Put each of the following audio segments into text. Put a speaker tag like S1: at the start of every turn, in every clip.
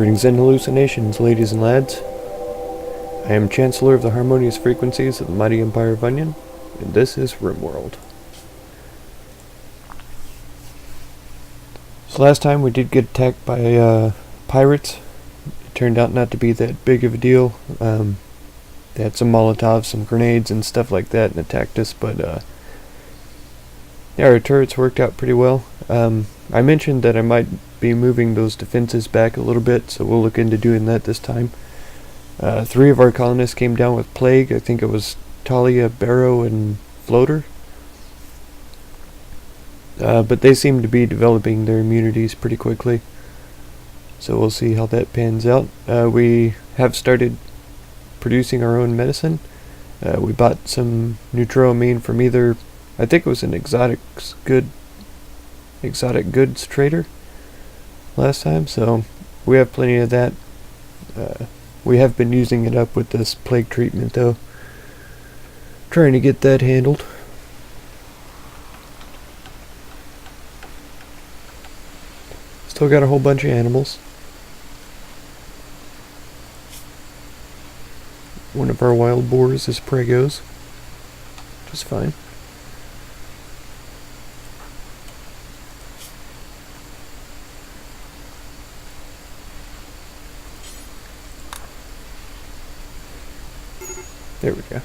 S1: Greetings and hallucinations, ladies and lads. I am Chancellor of the Harmonious Frequencies of the Mighty Empire of Onion, and this is Rimworld. So last time we did get attacked by pirates. It turned out not to be that big of a deal. They had some Molotovs, some grenades and stuff like that and attacked us, but yeah, our turrets worked out pretty well. I mentioned that I might be moving those defenses back a little bit, so we'll look into doing that this time. 3 of our colonists came down with plague. I think it was Talia, Barrow, and Floater. But they seem to be developing their immunities pretty quickly, so we'll see how that pans out. We have started producing our own medicine. We bought some neutroamine from either, I think it was an exotic goods trader last time, so we have plenty of that. We have been using it up with this plague treatment though, trying to get that handled. Still got a whole bunch of animals. One of our wild boars is pregos, which is fine. There we go.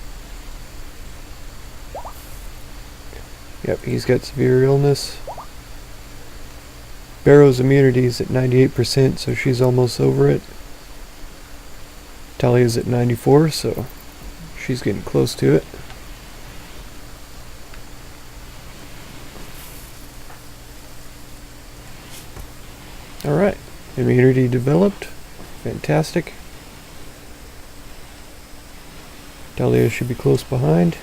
S1: Yep, he's got severe illness. Barrow's immunity is at 98%, so she's almost over it. Talia's at 94, so she's getting close to it. Alright, immunity developed. Fantastic. Talia should be close behind.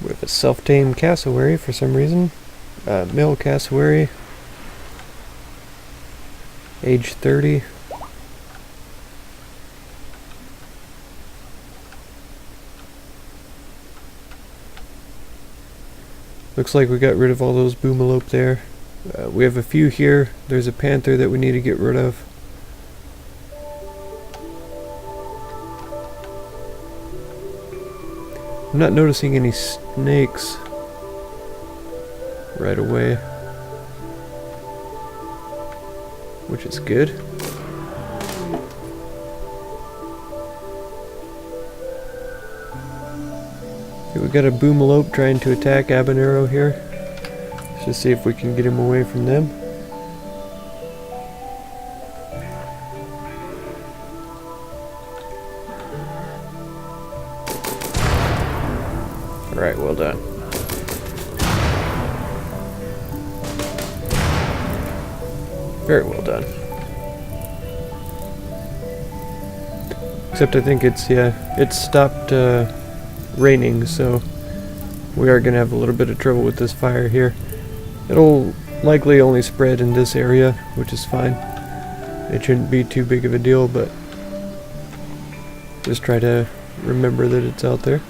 S1: We have a self-tamed cassowary for some reason. Male cassowary. Age 30. Looks like we got rid of all those boomalope there. We have a few here. There's a panther that we need to get rid of. I'm not noticing any snakes right away, which is good. Okay, we got a boomalope trying to attack Habanero here. Let's just see if we can get him away from them. Alright, well done. Very well done. Except I think it's stopped raining, so we are going to have a little bit of trouble with this fire here. It'll likely only spread in this area, which is fine. It shouldn't be too big of a deal, but just try to remember that it's out there.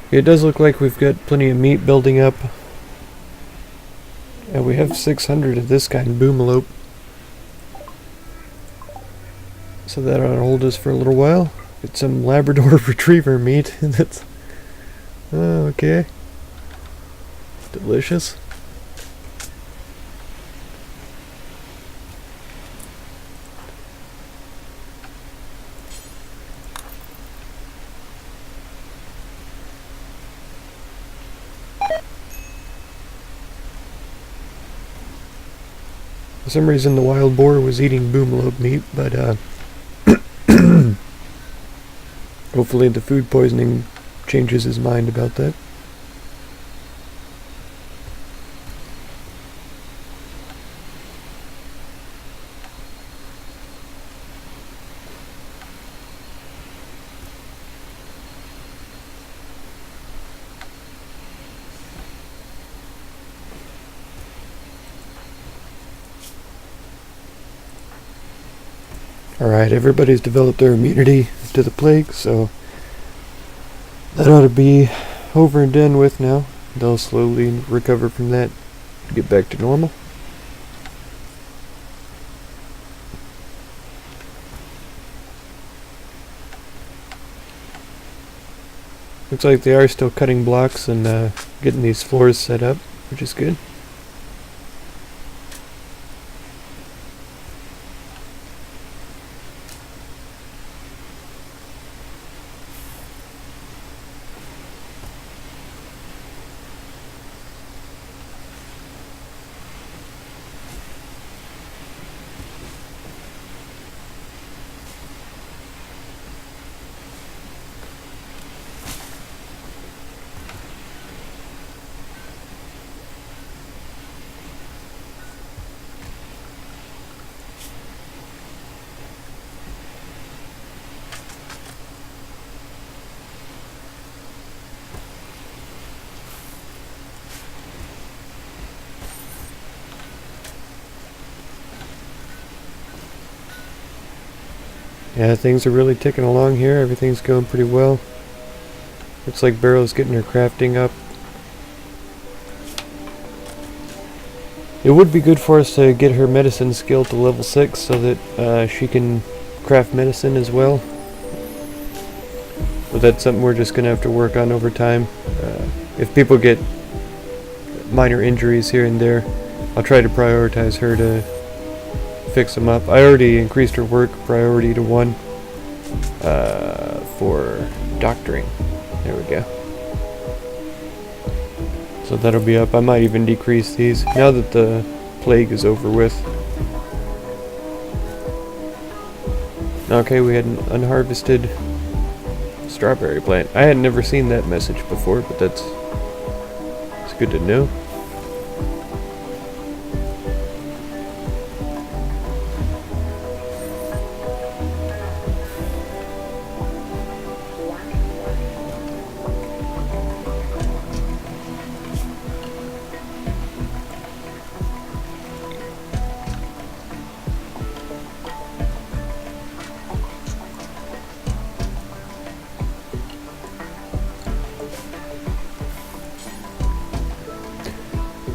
S1: It does look like we've got plenty of meat building up. And we have 600 of this kind, boomalope. So that ought to hold us for a little while. Get some Labrador Retriever meat. That's... oh, okay. Delicious. For some reason the wild boar was eating boomalope meat, but hopefully the food poisoning changes his mind about that. Alright, everybody's developed their immunity to the plague, so that ought to be over and done with now. They'll slowly recover from that, get back to normal. Looks like they are still cutting blocks and getting these floors set up, which is good. Yeah, things are really ticking along here. Everything's going pretty well. Looks like Barrow's getting her crafting up. It would be good for us to get her medicine skill to level 6 so that she can craft medicine as well. But that's something we're just going to have to work on over time. If people get minor injuries here and there, I'll try to prioritize her to fix them up. I already increased her work priority to 1 for doctoring. There we go. So that'll be up. I might even decrease these now that the plague is over with. Okay, we had an unharvested strawberry plant. I had never seen that message before, but it's good to know.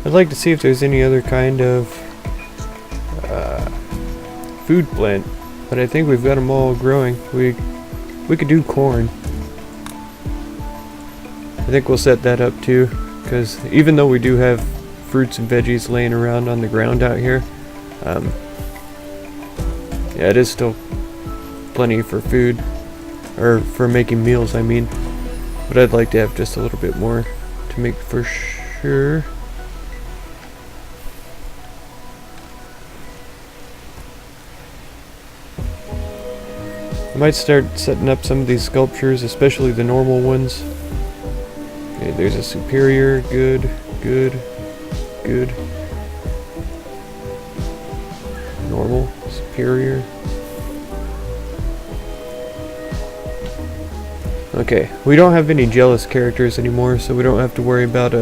S1: I'd like to see if there's any other kind of food plant, but I think we've got them all growing. We could do corn. I think we'll set that up too, because even though we do have fruits and veggies laying around on the ground out here, yeah, it is still plenty for food, or for making meals, I mean. But I'd like to have just a little bit more to make for sure. I might start setting up some of these sculptures, especially the normal ones. Okay, there's a superior, good. Normal, superior. Okay, we don't have any jealous characters anymore, so we don't have to worry about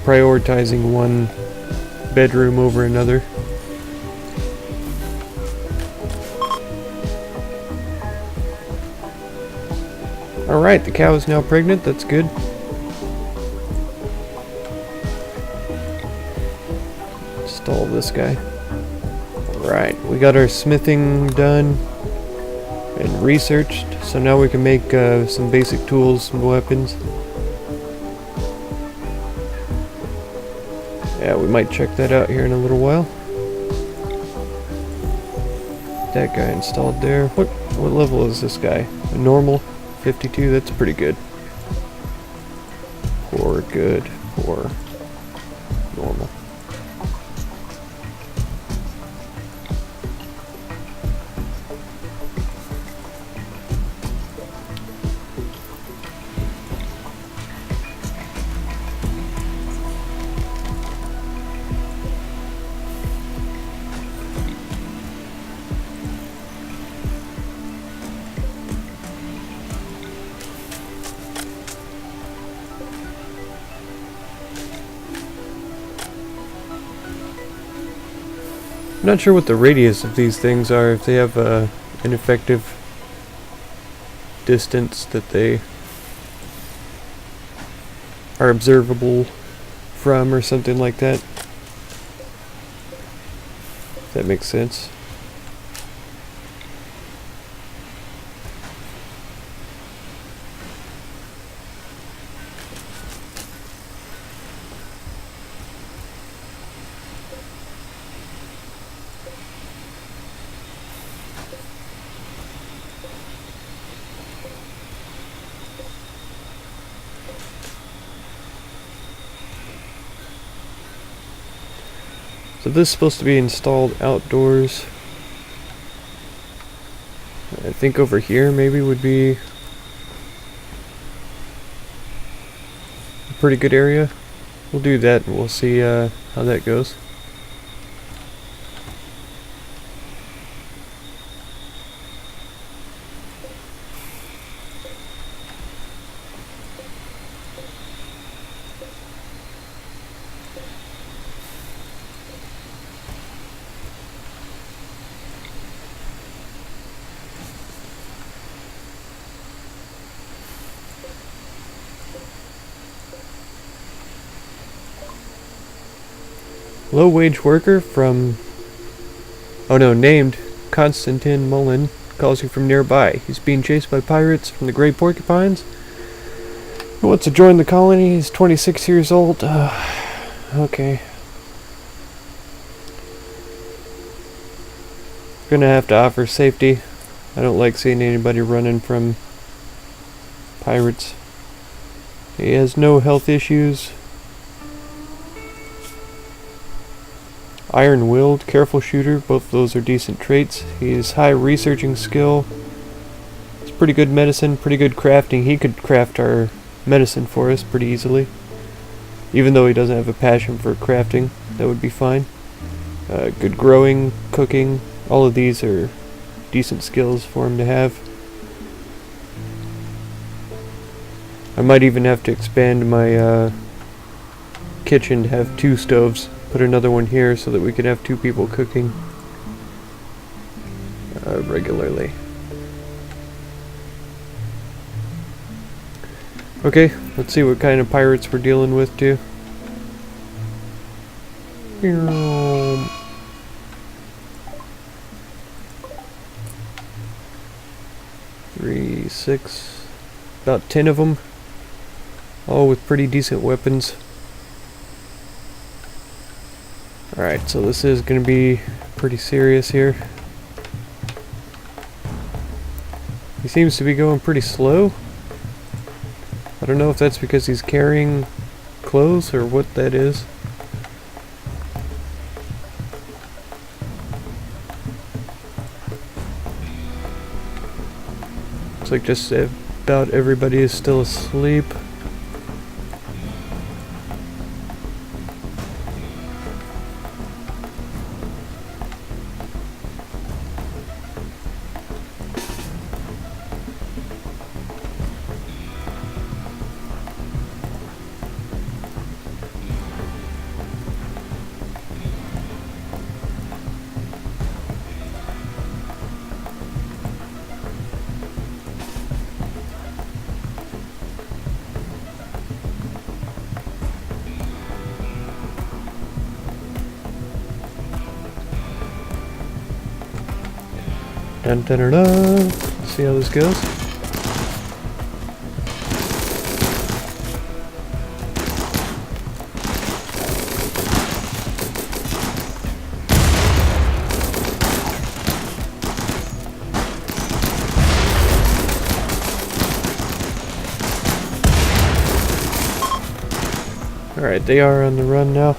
S1: prioritizing one bedroom over another. Alright, the cow is now pregnant, that's good. Install this guy. Alright, we got our smithing done and researched, so now we can make some basic tools and weapons. Yeah, we might check that out here in a little while. That guy installed there. What level is this guy? A normal? 52, that's pretty good. Poor, good, poor, normal. I'm not sure what the radius of these things are, if they have an effective distance that they are observable from or something like that. If that makes sense. So this is supposed to be installed outdoors. I think over here maybe would be a pretty good area. We'll do that and we'll see how that goes. Low-wage worker from, named Konstantin Mullen calls you from nearby. He's being chased by pirates from the Great Porcupines. He wants to join the colony. He's 26 years old. Okay. Gonna have to offer safety. I don't like seeing anybody running from pirates. He has no health issues. Iron-willed, careful shooter, both of those are decent traits. He has high researching skill. It's pretty good medicine, pretty good crafting. He could craft our medicine for us pretty easily. Even though he doesn't have a passion for crafting, that would be fine. Good growing, cooking, all of these are decent skills for him to have. I might even have to expand my kitchen to have 2 stoves. Put another one here so that we can have 2 people cooking regularly. Okay, let's see what kind of pirates we're dealing with too. 3, 6, about 10 of them, all with pretty decent weapons. Alright, so this is going to be pretty serious here. He seems to be going pretty slow. I don't know if that's because he's carrying clothes or what that is. Looks like just about everybody is still asleep. Dun dun dun dun. See how this goes. Alright, they are on the run now.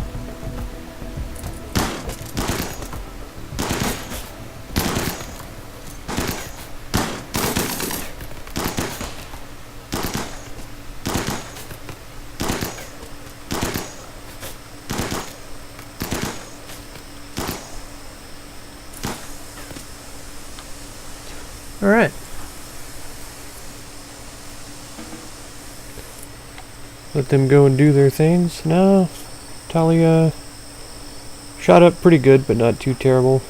S1: Alright. Let them go and do their things. Now, Talia Shot up pretty good, but not too terrible.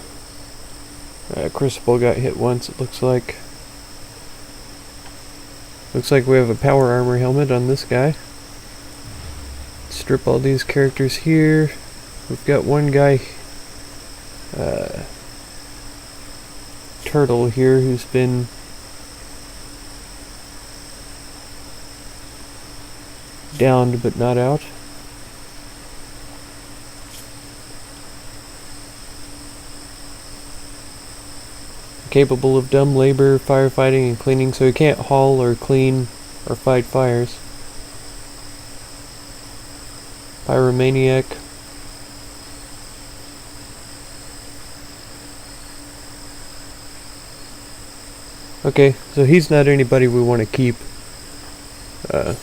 S1: Crucible got hit once, it looks like. Looks like we have a power armor helmet on this guy. Strip all these characters here. We've got one guy, Turtle here, who's been downed but not out. Capable of dumb labor, firefighting, and cleaning, so he can't haul or clean or fight fires. Pyromaniac. Okay, so he's not anybody we want to keep.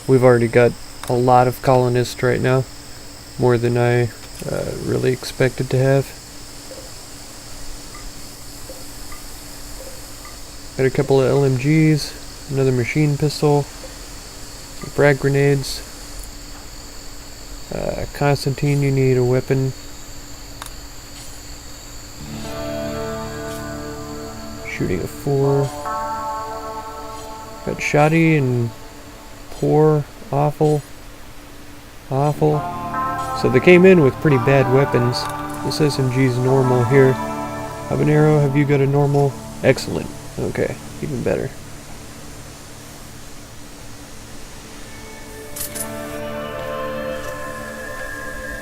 S1: We've already got a lot of colonists right now, more than I really expected to have. Got a couple of LMGs, another machine pistol, some frag grenades. Constantine, you need a weapon. Shooting a 4. Got shoddy and poor, awful. So they came in with pretty bad weapons. This SMG's normal here. Habanero, have you got a normal? Excellent. Okay, even better.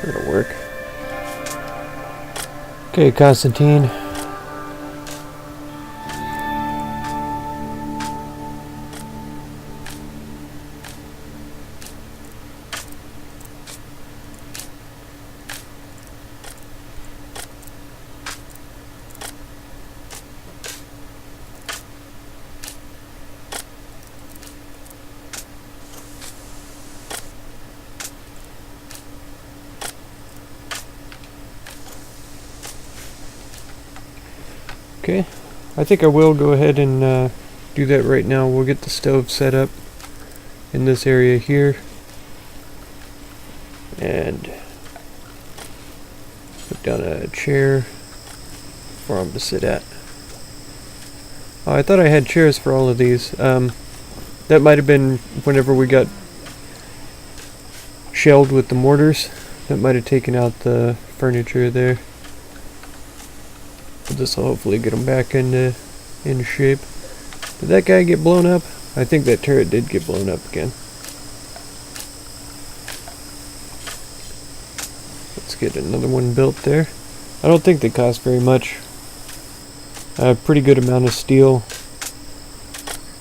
S1: That'll work. Okay, Constantine. Okay, I think I will go ahead and do that right now. We'll get the stove set up in this area here and put down a chair for him to sit at. Oh, I thought I had chairs for all of these. That might have been whenever we got shelled with the mortars. That might have taken out the furniture there. This will hopefully get them back in shape. Did that guy get blown up? I think that turret did get blown up again. Let's get another one built there. I don't think they cost very much. A pretty good amount of steel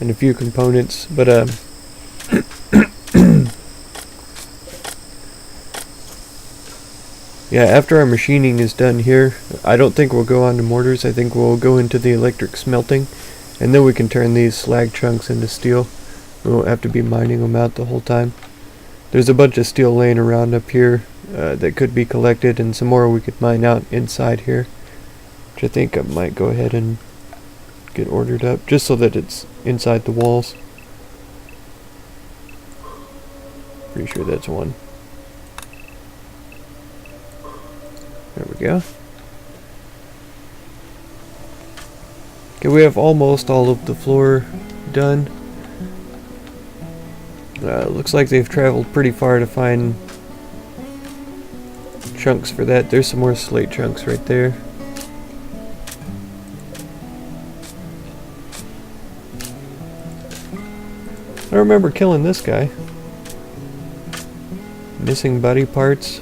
S1: and a few components, but yeah, after our machining is done here, I don't think we'll go on to mortars. I think we'll go into the electric smelting, and then we can turn these slag chunks into steel. We won't have to be mining them out the whole time. There's a bunch of steel laying around up here that could be collected, and some more we could mine out inside here, which I think I might go ahead and get ordered up, just so that it's inside the walls. Pretty sure that's one. There we go. Okay, we have almost all of the floor done. Looks like they've traveled pretty far to find chunks for that. There's some more slate chunks right there. I remember killing this guy. Missing body parts.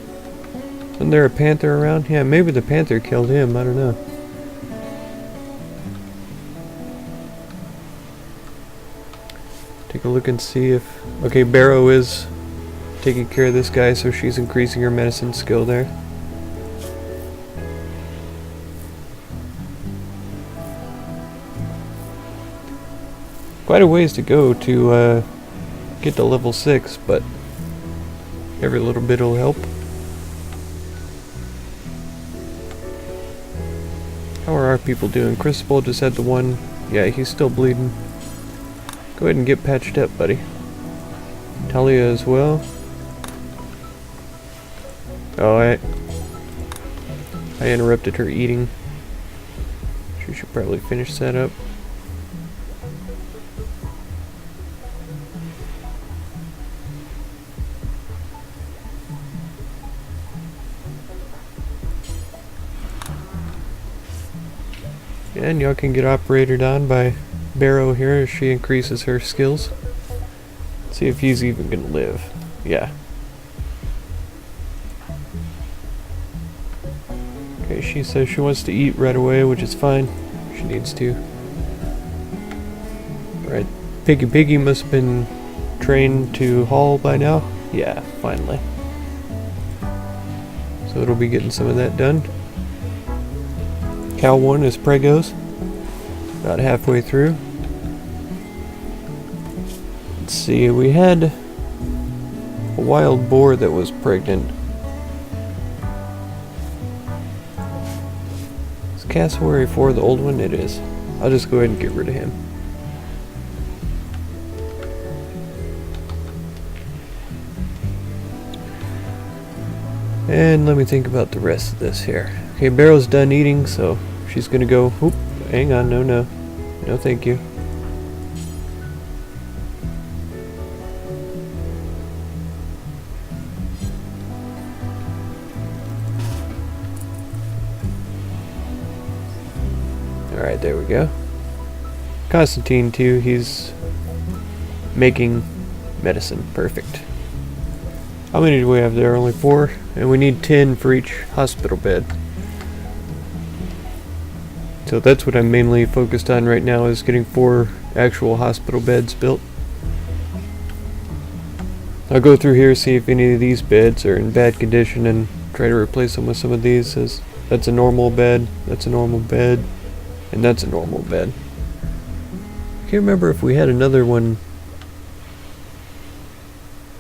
S1: Isn't there a panther around? Yeah, maybe the panther killed him. I don't know. Take a look and see if... Okay, Barrow is taking care of this guy, so she's increasing her medicine skill there. Quite a ways to go to get to level 6, but every little bit will help. How are our people doing? Crucible just had the one. Yeah, he's still bleeding. Go ahead and get patched up, buddy. Talia as well. Oh, I interrupted her eating. She should probably finish that up. And y'all can get operated on by Barrow here as she increases her skills. See if he's even gonna live. Yeah. Okay, she says she wants to eat right away, which is fine. She needs to. Right. Piggy must have been trained to haul by now. Yeah, finally. So it'll be getting some of that done. Cow 1 is pregos. About halfway through. Let's see, we had a wild boar that was pregnant. Is Cassowary 4 the old one? It is. I'll just go ahead and get rid of him. And let me think about the rest of this here. Okay, Barrow's done eating, so she's gonna go. Oop, hang on, no, thank you. Alright, there we go. Constantine, too, he's making medicine. Perfect. How many do we have there? Only 4? And we need 10 for each hospital bed. So that's what I'm mainly focused on right now, is getting 4 actual hospital beds built. I'll go through here, see if any of these beds are in bad condition, and try to replace them with some of these. As that's a normal bed, that's a normal bed, and that's a normal bed. I can't remember if we had another one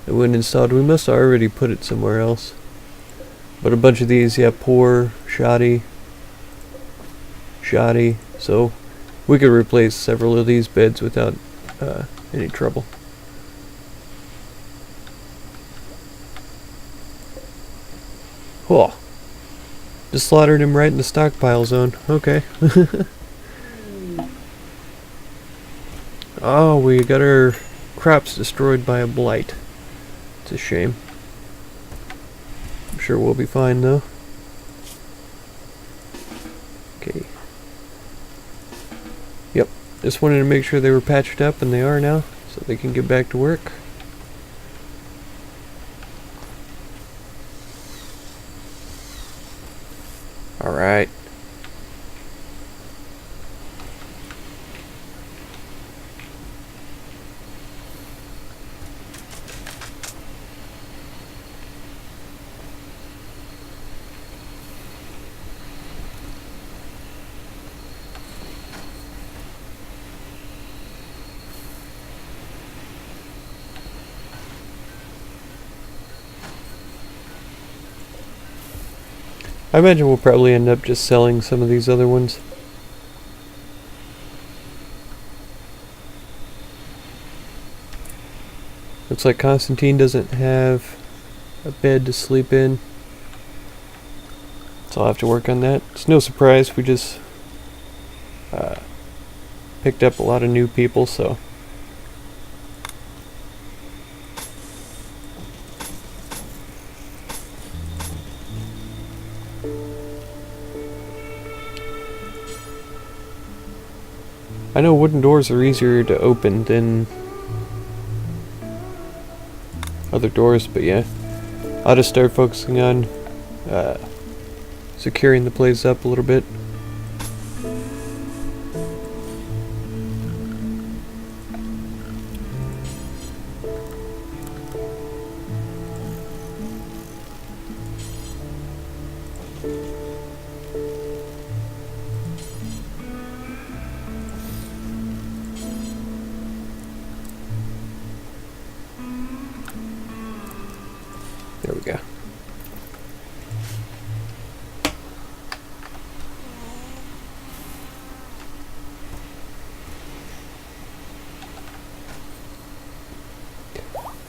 S1: that went installed. We must have already put it somewhere else. But a bunch of these, yeah, poor, shoddy. So we could replace several of these beds without any trouble. Oh, just slaughtered him right in the stockpile zone. Okay. Oh, we got our crops destroyed by a blight. It's a shame. I'm sure we'll be fine though. Okay. Yep. Just wanted to make sure they were patched up, and they are now, so they can get back to work. Alright. I imagine we'll probably end up just selling some of these other ones. Looks like Constantine doesn't have a bed to sleep in, so I'll have to work on that. It's no surprise, we just picked up a lot of new people, so I know wooden doors are easier to open than other doors, but yeah, I'll just start focusing on securing the place up a little bit. There we go.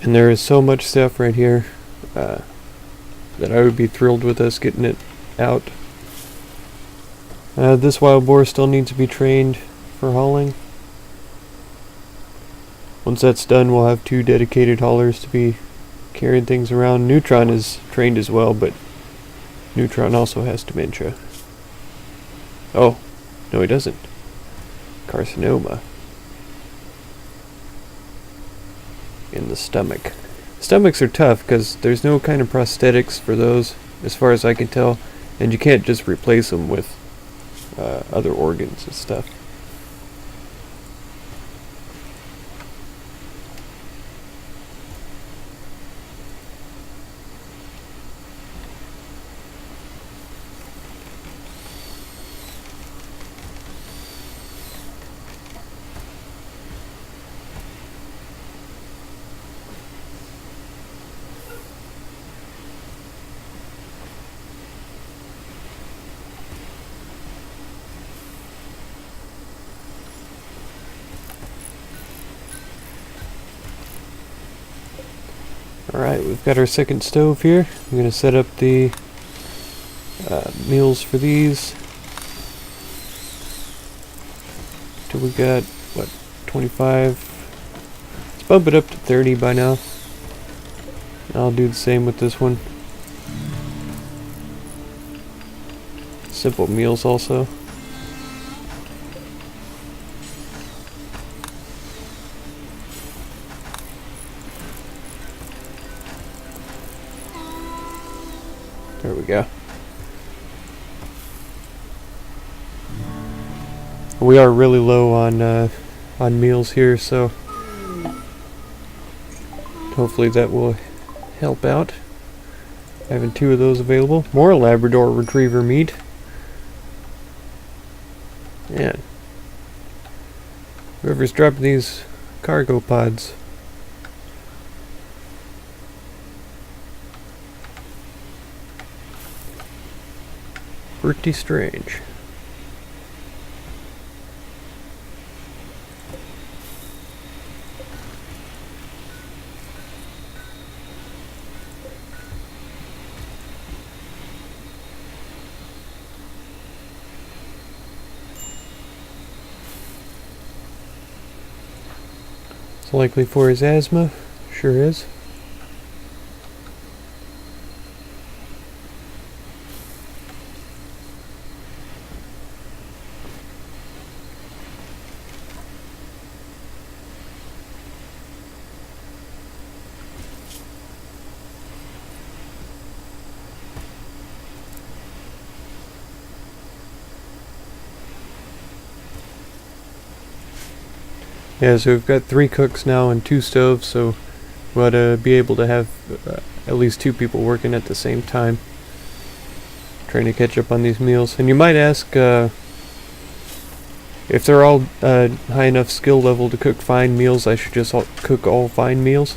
S1: And there is so much stuff right here that I would be thrilled with us getting it out. This wild boar still needs to be trained for hauling. Once that's done, we'll have 2 dedicated haulers to be carrying things around. Neutron is trained as well, but Neutron also has dementia. Oh, no he doesn't. Carcinoma in the stomach. Stomachs are tough because there's no kind of prosthetics for those, as far as I can tell, and you can't just replace them with other organs and stuff. Alright, we've got our second stove here. I'm going to set up the meals for these. Till we got, what, 25? Let's bump it up to 30 by now. I'll do the same with this one. Simple meals also. There we go. We are really low on meals here, so hopefully that will help out. Having 2 of those available. More Labrador Retriever meat. Man, whoever's dropping these cargo pods. Pretty strange. It's likely for his asthma. Sure is. Yeah, so we've got 3 cooks now and 2 stoves, so we ought to be able to have at least 2 people working at the same time, trying to catch up on these meals. And you might ask if they're all high enough skill level to cook fine meals, I should just cook all fine meals.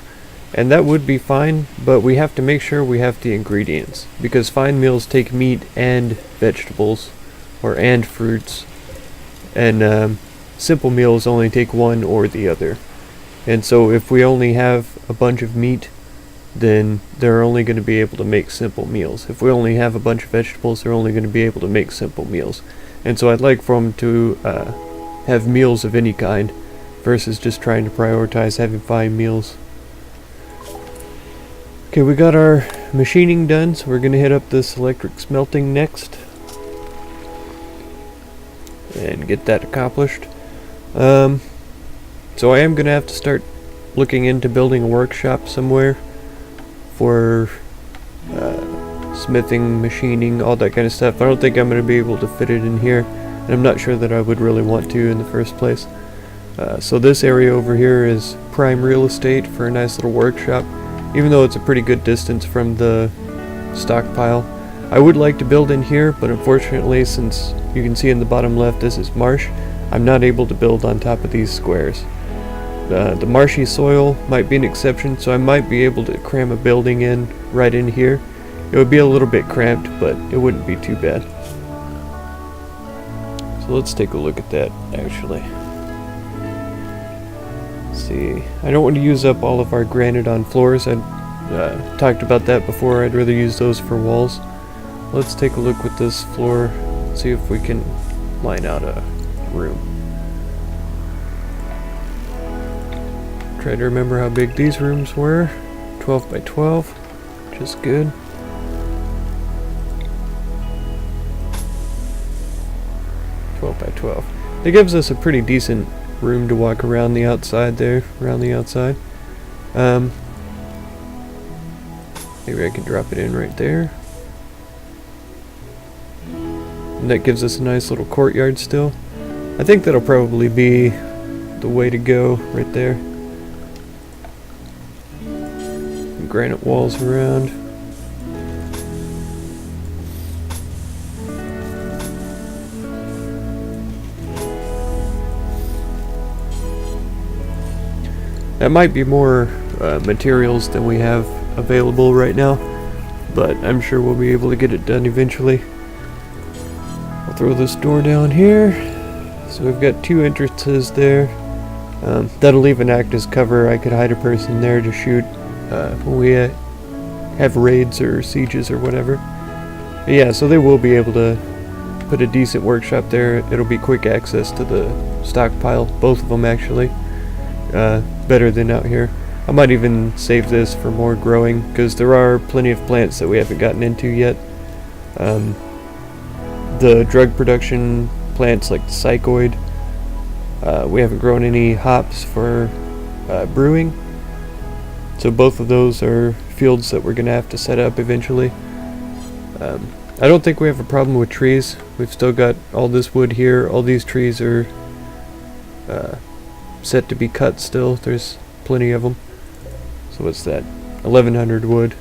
S1: And that would be fine, but we have to make sure we have the ingredients, because fine meals take meat and vegetables, and fruits, and simple meals only take one or the other. And so if we only have a bunch of meat, then they're only going to be able to make simple meals. If we only have a bunch of vegetables, they're only going to be able to make simple meals. And so I'd like for them to have meals of any kind, versus just trying to prioritize having fine meals. Okay, we got our machining done, so we're going to hit up this electric smelting next and get that accomplished. So I am going to have to start looking into building a workshop somewhere for smithing, machining, all that kind of stuff. I don't think I'm going to be able to fit it in here, and I'm not sure that I would really want to in the first place. So this area over here is prime real estate for a nice little workshop, even though it's a pretty good distance from the stockpile. I would like to build in here, but unfortunately, since you can see in the bottom left this is marsh, I'm not able to build on top of these squares. The marshy soil might be an exception, so I might be able to cram a building in right in here. It would be a little bit cramped, but it wouldn't be too bad. So let's take a look at that, actually. Let's see, I don't want to use up all of our granite on floors. I talked about that before. I'd rather use those for walls. Let's take a look with this floor see if we can line out a room. Try to remember how big these rooms were. 12 by 12, which is good. By 12. It gives us a pretty decent room to walk around the outside there, Maybe I can drop it in right there. And that gives us a nice little courtyard still. I think that'll probably be the way to go right there. Granite walls around. That might be more materials than we have available right now, but I'm sure we'll be able to get it done eventually. I'll throw this door down here. So we've got 2 entrances there. That'll even act as cover. I could hide a person there to shoot when we have raids or sieges or whatever. But yeah, so they will be able to put a decent workshop there. It'll be quick access to the stockpile, both of them actually. Better than out here. I might even save this for more growing, because there are plenty of plants that we haven't gotten into yet. The drug production plants like the psychoid, we haven't grown any hops for brewing, so both of those are fields that we're going to have to set up eventually. I don't think we have a problem with trees. We've still got all this wood here. All these trees are set to be cut still. There's plenty of them. So what's that? 1100 wood.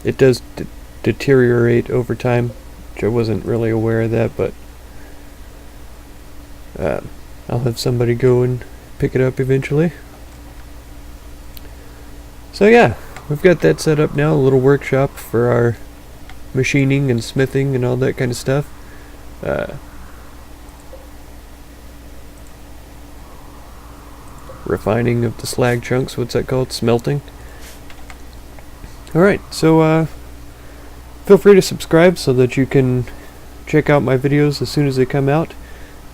S1: It does deteriorate over time, which I wasn't really aware of that, but I'll have somebody go and pick it up eventually. So yeah, we've got that set up now, a little workshop for our machining and smithing and all that kind of stuff. Refining of the slag chunks, what's that called? Smelting. Alright, so feel free to subscribe so that you can check out my videos as soon as they come out.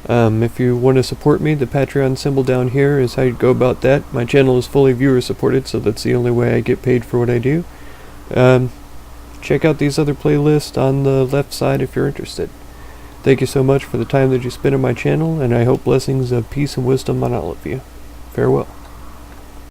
S1: If you want to support me, the Patreon symbol down here is how you go about that. My channel is fully viewer supported, so that's the only way I get paid for what I do. Check out these other playlists on the left side if you're interested. Thank you so much for the time that you spent on my channel, and I hope blessings of peace and wisdom on all of you. Farewell.